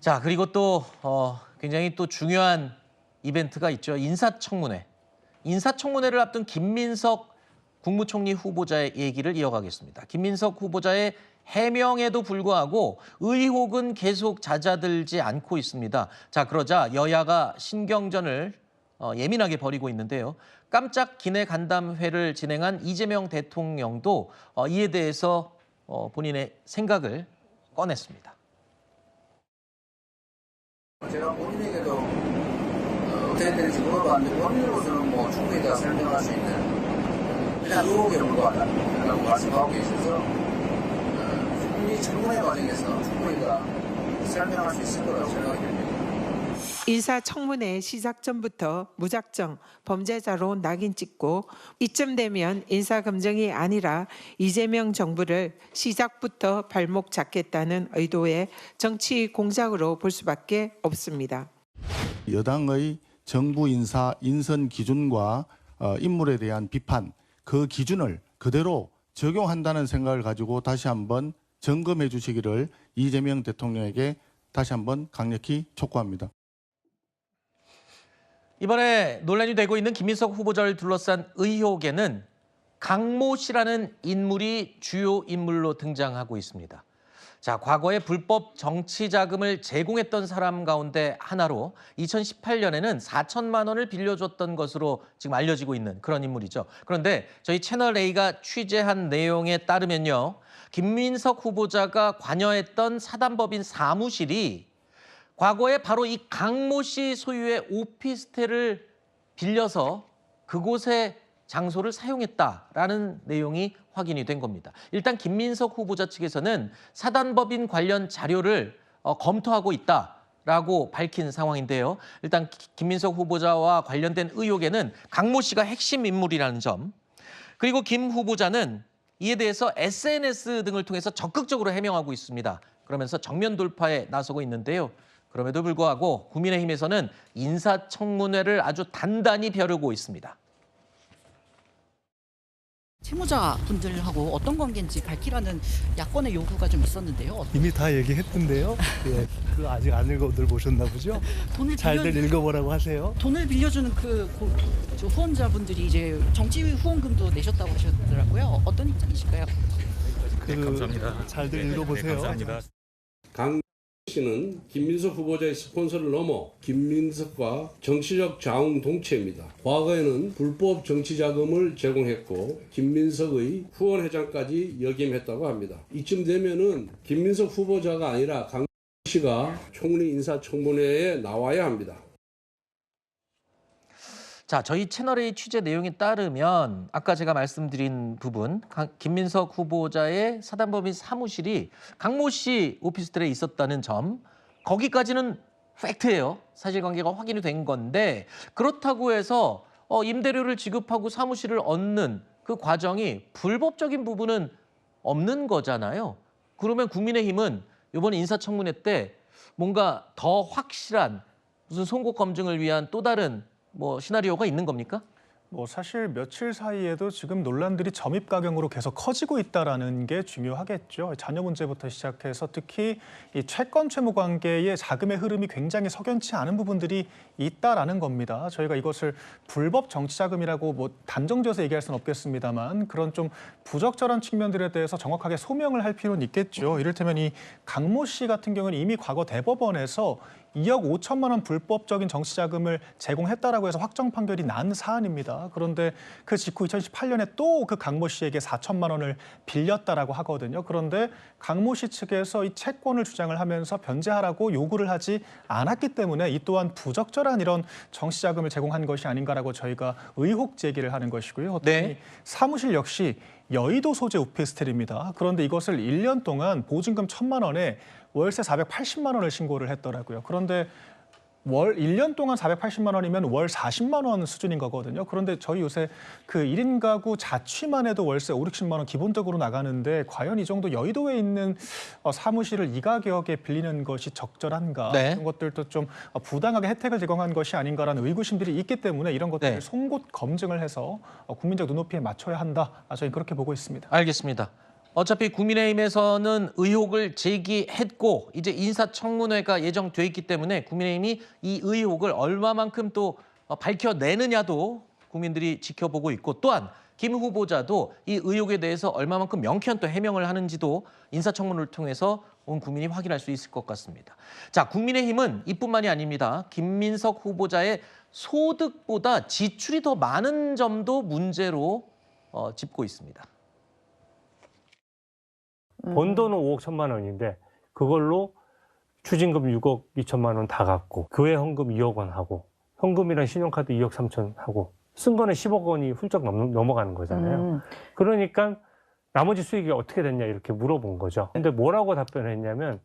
자, 그리고 또 굉장히 또 중요한 이벤트가 있죠. 인사청문회. 인사청문회를 앞둔 김민석 국무총리 후보자의 얘기를 이어가겠습니다. 김민석 후보자의 해명에도 불구하고 의혹은 계속 잦아들지 않고 있습니다. 자, 그러자 여야가 신경전을 예민하게 벌이고 있는데요. 깜짝 기내 간담회를 진행한 이재명 대통령도 이에 대해서 본인의 생각을 꺼냈습니다. 제가 본인에게도 어떻게 될지 물어봤는데 본인으로서는 뭐 충분히 다 설명할 수 있는 그냥 의혹에 불과하다고 말씀하고 계셔서 충분히 청문회 과정에서 충분히 다 설명할 수 있을 거라고 생각이 됩니다. 인사청문회 시작 전부터 무작정 범죄자로 낙인 찍고 이쯤 되면 인사검증이 아니라 이재명 정부를 시작부터 발목 잡겠다는 의도의 정치 공작으로 볼 수밖에 없습니다. 여당의 정부 인사 인선 기준과 인물에 대한 비판, 그 기준을 그대로 적용한다는 생각을 가지고 다시 한번 점검해 주시기를 이재명 대통령에게 다시 한번 강력히 촉구합니다. 이번에 논란이 되고 있는 김민석 후보자를 둘러싼 의혹에는 강모 씨라는 인물이 주요 인물로 등장하고 있습니다. 자, 과거에 불법 정치 자금을 제공했던 사람 가운데 하나로 2018년에는 4천만 원을 빌려줬던 것으로 지금 알려지고 있는 그런 인물이죠. 그런데 저희 채널A가 취재한 내용에 따르면요. 김민석 후보자가 관여했던 사단법인 사무실이 과거에 바로 이 강모 씨 소유의 오피스텔을 빌려서 그곳의 장소를 사용했다라는 내용이 확인이 된 겁니다. 일단 김민석 후보자 측에서는 사단법인 관련 자료를 검토하고 있다라고 밝힌 상황인데요. 일단 김민석 후보자와 관련된 의혹에는 강모 씨가 핵심 인물이라는 점, 그리고 김 후보자는 이에 대해서 SNS 등을 통해서 적극적으로 해명하고 있습니다. 그러면서 정면 돌파에 나서고 있는데요. 그럼에도 불구하고 국민의힘에서는 인사청문회를 아주 단단히 벼르고 있습니다. 채무자분들하고 어떤 관계인지 밝히라는 야권의 요구가 좀 있었는데요. 이미 다 얘기했던데요. 예, 그거 아직 안 읽어들 보셨나 보죠? 잘들 읽어보라고 하세요. 돈을 빌려주는 저 후원자분들이 이제 정치 후원금도 내셨다고 하셨더라고요. 어떤 입장이실까요? 네, 감사합니다. 잘들 읽어보세요. 네, 감사합니다. 강 씨는 김민석 후보자의 스폰서를 넘어 김민석과 정치적 자웅 동체입니다. 과거에는 불법 정치 자금을 제공했고 김민석의 후원회장까지 역임했다고 합니다. 이쯤 되면은 김민석 후보자가 아니라 강 씨가 총리 인사청문회에 나와야 합니다. 자, 저희 채널A 취재 내용에 따르면 아까 제가 말씀드린 부분, 김민석 후보자의 사단법인 사무실이 강모 씨 오피스텔에 있었다는 점, 거기까지는 팩트예요. 사실관계가 확인이 된 건데 그렇다고 해서 임대료를 지급하고 사무실을 얻는 그 과정이 불법적인 부분은 없는 거잖아요. 그러면 국민의힘은 이번 인사청문회 때 뭔가 더 확실한 무슨 송곳 검증을 위한 또 다른 시나리오가 있는 겁니까? 사실 며칠 사이에도 지금 논란들이 점입가경으로 계속 커지고 있다는 게 중요하겠죠. 자녀 문제부터 시작해서 특히 이 채권 채무 관계의 자금의 흐름이 굉장히 석연치 않은 부분들이 있다라는 겁니다. 저희가 이것을 불법 정치 자금이라고 단정지어서 얘기할 수는 없겠습니다만 그런 좀 부적절한 측면들에 대해서 정확하게 소명을 할 필요는 있겠죠. 이를테면 이 강모 씨 같은 경우는 이미 과거 대법원에서 2억 5천만 원 불법적인 정치 자금을 제공했다라고 해서 확정 판결이 난 사안입니다. 그런데 그 직후 2018년에 또 그 강모 씨에게 4천만 원을 빌렸다라고 하거든요. 그런데 강모 씨 측에서 이 채권을 주장을 하면서 변제하라고 요구를 하지 않았기 때문에 이 또한 부적절한 이런 정치 자금을 제공한 것이 아닌가라고 저희가 의혹 제기를 하는 것이고요. 네. 사무실 역시 여의도 소재 오피스텔입니다. 그런데 이것을 1년 동안 보증금 1,000만 원에 월세 480만 원을 신고를 했더라고요. 그런데 1년 동안 480만 원이면 월 40만 원 수준인 거거든요. 그런데 저희 요새 그 1인 가구 자취만 해도 월세 5, 60만 원 기본적으로 나가는데 과연 이 정도 여의도에 있는 사무실을 이 가격에 빌리는 것이 적절한가? 네. 이런 것들도 좀 부당하게 혜택을 제공한 것이 아닌가라는 의구심들이 있기 때문에 이런 것들을 네. 송곳 검증을 해서 국민적 눈높이에 맞춰야 한다. 저희 그렇게 보고 있습니다. 알겠습니다. 어차피 국민의힘에서는 의혹을 제기했고 이제 인사청문회가 예정돼 있기 때문에 국민의힘이 이 의혹을 얼마만큼 또 밝혀내느냐도 국민들이 지켜보고 있고 또한 김 후보자도 이 의혹에 대해서 얼마만큼 명쾌한 또 해명을 하는지도 인사청문회를 통해서 온 국민이 확인할 수 있을 것 같습니다. 자, 국민의힘은 이뿐만이 아닙니다. 김민석 후보자의 소득보다 지출이 더 많은 점도 문제로 짚고 있습니다. 번 돈은 5억 1천만 원인데 그걸로 추징금 6억 2천만 원 다 갚고 교회 헌금 2억 원 하고 현금이랑 신용카드 2억 3천 하고 쓴 거는 10억 원이 훌쩍 넘어가는 거잖아요. 그러니까 나머지 수익이 어떻게 됐냐 이렇게 물어본 거죠. 근데 뭐라고 답변했냐면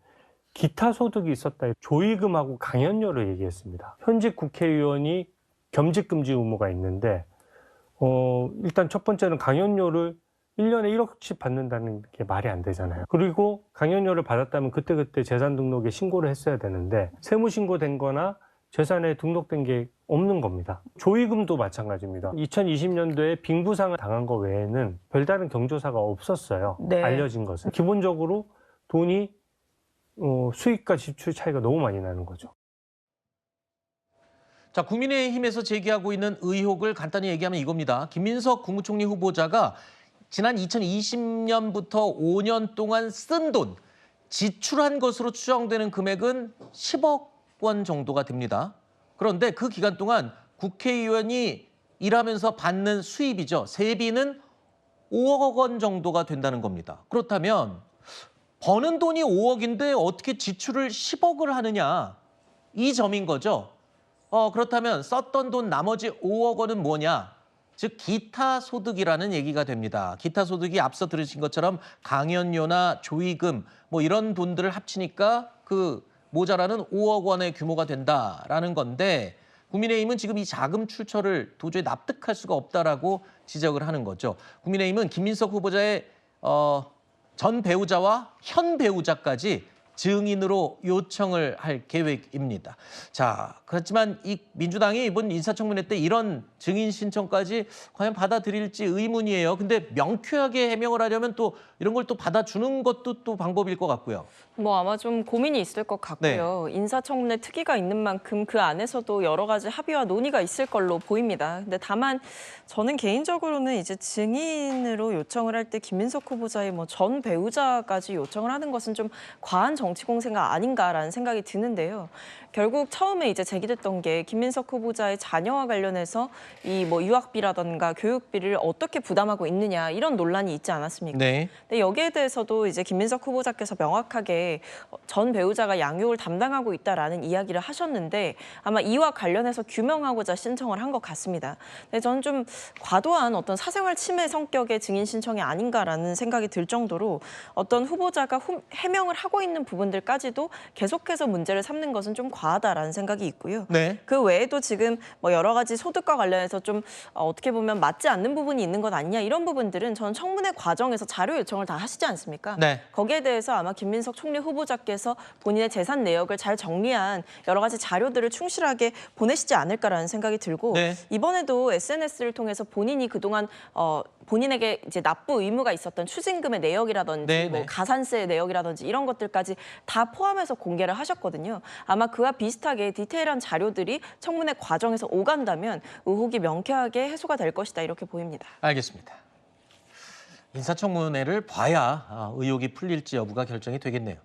기타 소득이 있었다. 조의금하고 강연료를 얘기했습니다. 현직 국회의원이 겸직 금지 의무가 있는데 일단 첫 번째는 강연료를 1년에 1억씩 받는다는 게 말이 안 되잖아요. 그리고 강연료를 받았다면 그때그때 재산 등록에 신고를 했어야 되는데 세무 신고된 거나 재산에 등록된 게 없는 겁니다. 조의금도 마찬가지입니다. 2020년도에 빙부상을 당한 거 외에는 별다른 경조사가 없었어요. 네. 알려진 것은. 기본적으로 돈이 수익과 지출 차이가 너무 많이 나는 거죠. 자, 국민의힘에서 제기하고 있는 의혹을 간단히 얘기하면 이겁니다. 김민석 국무총리 후보자가 지난 2020년부터 5년 동안 쓴 돈, 지출한 것으로 추정되는 금액은 10억 원 정도가 됩니다. 그런데 그 기간 동안 국회의원이 일하면서 받는 수입이죠. 세비는 5억 원 정도가 된다는 겁니다. 그렇다면 버는 돈이 5억인데 어떻게 지출을 10억을 하느냐, 이 점인 거죠. 그렇다면 썼던 돈 나머지 5억 원은 뭐냐? 즉 기타 소득이라는 얘기가 됩니다. 기타 소득이 앞서 들으신 것처럼 강연료나 조의금 뭐 이런 돈들을 합치니까 그 모자라는 5억 원의 규모가 된다라는 건데 국민의힘은 지금 이 자금 출처를 도저히 납득할 수가 없다라고 지적을 하는 거죠. 국민의힘은 김민석 후보자의 전 배우자와 현 배우자까지 증인으로 요청을 할 계획입니다. 자, 그렇지만 이 민주당이 이번 인사청문회 때 이런 증인 신청까지 과연 받아들일지 의문이에요. 근데 명쾌하게 해명을 하려면 또 이런 걸 또 받아주는 것도 또 방법일 것 같고요. 뭐 아마 좀 고민이 있을 것 같고요. 인사청문회 특위가 있는 만큼 그 안에서도 여러 가지 합의와 논의가 있을 걸로 보입니다. 근데 다만 저는 개인적으로는 이제 증인으로 요청을 할 때 김민석 후보자의 뭐 전 배우자까지 요청을 하는 것은 좀 과한 정치 공세가 아닌가라는 생각이 드는데요. 결국 처음에 이제 제기됐던 게 김민석 후보자의 자녀와 관련해서 이 뭐 유학비라든가 교육비를 어떻게 부담하고 있느냐 이런 논란이 있지 않았습니까? 네. 근데 여기에 대해서도 이제 김민석 후보자께서 명확하게 전 배우자가 양육을 담당하고 있다라는 이야기를 하셨는데 아마 이와 관련해서 규명하고자 신청을 한 것 같습니다. 근데 저는 좀 과도한 어떤 사생활 침해 성격의 증인 신청이 아닌가라는 생각이 들 정도로 어떤 후보자가 해명을 하고 있는 부분들까지도 계속해서 문제를 삼는 것은 좀 과하다라는 생각이 있고요. 네. 그 외에도 지금 뭐 여러 가지 소득과 관련해서 좀 어떻게 보면 맞지 않는 부분이 있는 것 아니냐 이런 부분들은 저는 청문회 과정에서 자료 요청을 다 하시지 않습니까? 네. 거기에 대해서 아마 김민석 총리 후보자께서 본인의 재산 내역을 잘 정리한 여러 가지 자료들을 충실하게 보내시지 않을까라는 생각이 들고 네. 이번에도 SNS를 통해서 본인이 그동안 본인에게 이제 납부 의무가 있었던 추징금의 내역이라든지 네, 뭐 네. 가산세 내역이라든지 이런 것들까지 다 포함해서 공개를 하셨거든요. 아마 그와 비슷하게 디테일한 자료들이 청문회 과정에서 오간다면 의혹이 명쾌하게 해소가 될 것이다 이렇게 보입니다. 알겠습니다. 인사청문회를 봐야 의혹이 풀릴지 여부가 결정이 되겠네요.